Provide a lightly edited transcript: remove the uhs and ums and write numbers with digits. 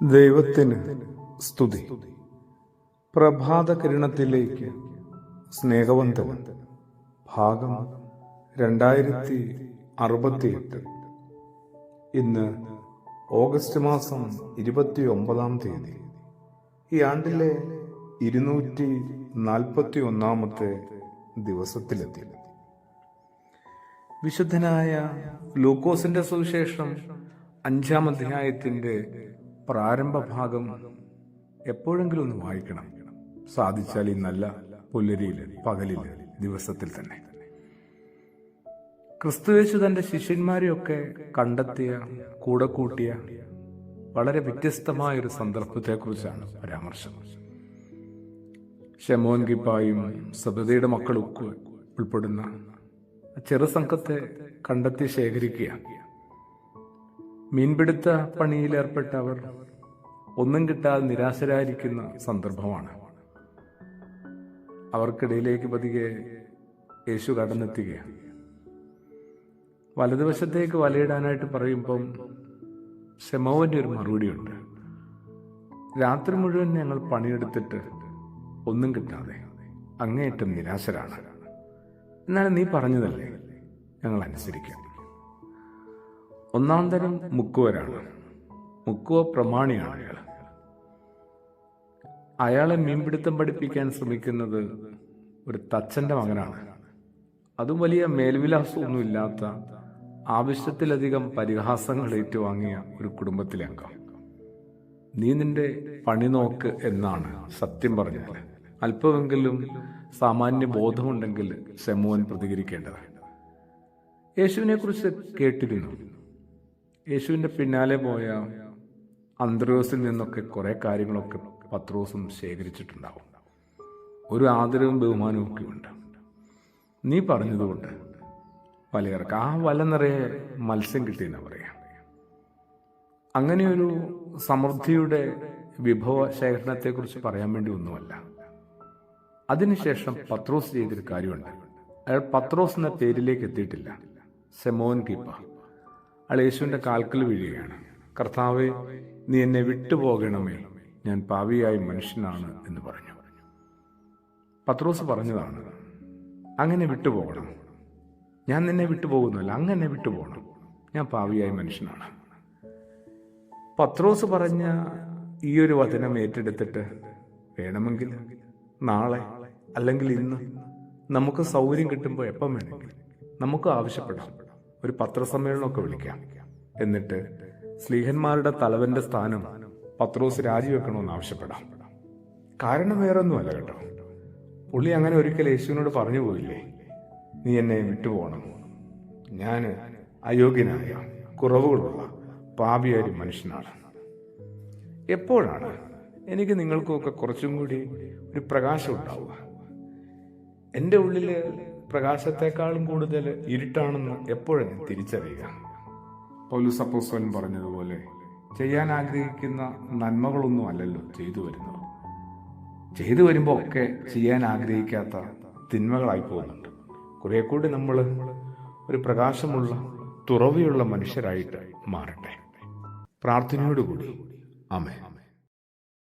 ദൈവത്തിന് സ്തുതി. പ്രഭാത കിരണത്തിലേക്ക് സ്നേഹവന്തൻ ഭാഗം 2068. ഇന്ന് ഓഗസ്റ്റ് മാസം 29-ാം തീയതി. ഈ ആണ്ടിലെ 241-ാമത്തെ ദിവസത്തിലെത്തി. വിശുദ്ധനായ ലൂക്കോസിന്റെ സുവിശേഷം 5-ാം അധ്യായത്തിന്റെ പ്രാരംഭ ഭാഗം എപ്പോഴെങ്കിലും ഒന്ന് വായിക്കണം. സാധിച്ചാൽ ഈ നല്ല പുലരിയില്, പകലില്, ദിവസത്തിൽ തന്നെ. ക്രിസ്തുയേശു തന്റെ ശിഷ്യന്മാരെയൊക്കെ കണ്ടെത്തിയ, കൂടെ കൂട്ടിയ വളരെ വ്യത്യസ്തമായ ഒരു സന്ദർഭത്തെക്കുറിച്ചാണ് പരാമർശം. ശമോൻ ഗിപ്പായും സബദിയുടെ മക്കളൊക്കെ ഉൾപ്പെടുന്ന ചെറുസംഘത്തെ കണ്ടെത്തി ശേഖരിക്കുക. മീൻപിടുത്ത പണിയിലേർപ്പെട്ട അവർ ഒന്നും കിട്ടാതെ നിരാശരായിരിക്കുന്ന സന്ദർഭമാണ്. അവർക്കിടയിലേക്ക് പതിയെ യേശു കടന്നെത്തുകയാണ്. വലതുവശത്തേക്ക് വലയിടാനായിട്ട് പറയുമ്പം ശമോന്റെ ഒരു മറുപടിയുണ്ട്. രാത്രി മുഴുവൻ ഞങ്ങൾ പണിയെടുത്തിട്ട് ഒന്നും കിട്ടാതെ അങ്ങേയറ്റം നിരാശരാണ്. എന്നാലും നീ പറഞ്ഞതല്ലേ, ഞങ്ങൾ അനുസരിക്കാം. ഒന്നാം തരം മുക്കുവരാണ്. മുക്കുവ പ്രമാണിയാണ് അയാളെ മീൻപിടുത്തം പഠിപ്പിക്കാൻ ശ്രമിക്കുന്നത് ഒരു തച്ചന്റെ മകനാണ്. അതും വലിയ മേൽവിലാസമൊന്നും ഇല്ലാത്ത, ആവശ്യത്തിലധികം പരിഹാസങ്ങൾ ഏറ്റുവാങ്ങിയ ഒരു കുടുംബത്തിലെ അംഗം. നീ നിന്റെ പണി നോക്ക് എന്നാണ് സത്യം പറഞ്ഞാൽ അല്പമെങ്കിലും സാമാന്യ ബോധമുണ്ടെങ്കിൽ ശമോൻ പ്രതികരിക്കേണ്ടത്. യേശുവിനെ കുറിച്ച് കേട്ടിരുന്നു. യേശുവിന്റെ പിന്നാലെ പോയ അന്ത്രയോസിൽ നിന്നൊക്കെ കുറെ കാര്യങ്ങളൊക്കെ പത്രോസും ശേഖരിച്ചിട്ടുണ്ടാവും. ഒരു ആദരവും ബഹുമാനവും ഒക്കെ ഉണ്ട്. നീ പറഞ്ഞതുകൊണ്ട് വലയിറക്ക, ആ വല നിറയെ മത്സ്യം കിട്ടിയെന്ന് പറയാം. അങ്ങനെയൊരു സമൃദ്ധിയുടെ വിഭവ ശേഖരണത്തെക്കുറിച്ച് പറയാൻ വേണ്ടി ഒന്നുമല്ല. അതിനുശേഷം പത്രോസ് ചെയ്തൊരു കാര്യമുണ്ട്. അയാൾ പത്രോസ് എന്ന പേരിലേക്ക് എത്തിയിട്ടില്ല. ശമോൻ ഗിപ്പ. അയാൾ യേശുവിന്റെ കാൽക്കൽ വീഴുകയാണ്. കർത്താവേ, നീ എന്നെ വിട്ടുപോകണമേ, ഞാൻ പാപിയായ മനുഷ്യനാണ് എന്ന് പറഞ്ഞു. പത്രോസ് പറഞ്ഞതാണ്, അങ്ങനെ വിട്ടുപോകണം. ഞാൻ നിന്നെ വിട്ടുപോകുന്നല്ല, അങ്ങനെ വിട്ടുപോകണം, ഞാൻ പാപിയായ മനുഷ്യനാണ്. പത്രോസ് പറഞ്ഞ ഈ ഒരു വചനം ഏറ്റെടുത്തിട്ട് വേണമെങ്കിൽ നാളെ അല്ലെങ്കിൽ ഇന്ന് നമുക്ക് സൗകര്യം കിട്ടുമ്പോൾ എപ്പം വേണമെങ്കിൽ നമുക്ക് ആവശ്യപ്പെടാം. ഒരു പത്രസമ്മേളനമൊക്കെ വിളിക്കാം. എന്നിട്ട് സ്ലീഹന്മാരുടെ തലവന്റെ സ്ഥാനം പത്രോസ് രാജിവെക്കണമെന്ന് ആവശ്യപ്പെടാം. കാരണം വേറൊന്നുമല്ല കേട്ടോ. പുള്ളി അങ്ങനെ ഒരിക്കൽ യേശുവിനോട് പറഞ്ഞു പോയില്ലേ, നീ എന്നെ വിട്ടുപോകണം, ഞാൻ അയോഗ്യനായ, കുറവുകളുള്ള, പാപിയായ മനുഷ്യനാണ്. എപ്പോഴാണ് എനിക്ക് നിങ്ങൾക്കൊക്കെ കുറച്ചും കൂടി ഒരു പ്രകാശം ഉണ്ടാവുക? എൻ്റെ ഉള്ളില് പ്രകാശത്തെക്കാളും കൂടുതൽ ഇരുട്ടാണെന്ന് എപ്പോഴും തിരിച്ചറിയുക. പൗലോസ് അപ്പോസ്തലൻ പറഞ്ഞതുപോലെ ചെയ്യാൻ ആഗ്രഹിക്കുന്ന നന്മകളൊന്നും അല്ലല്ലോ ചെയ്തു വരുന്നത്. ചെയ്തു വരുമ്പോൾ ഒക്കെ ചെയ്യാൻ ആഗ്രഹിക്കാത്ത തിന്മകളായി പോകുന്നുണ്ട്. കുറെ കൂടി നമ്മൾ ഒരു പ്രകാശമുള്ള, തുറവിയുള്ള മനുഷ്യരായിട്ട് മാറട്ടെ. പ്രാർത്ഥനയോടുകൂടി ആമേൻ.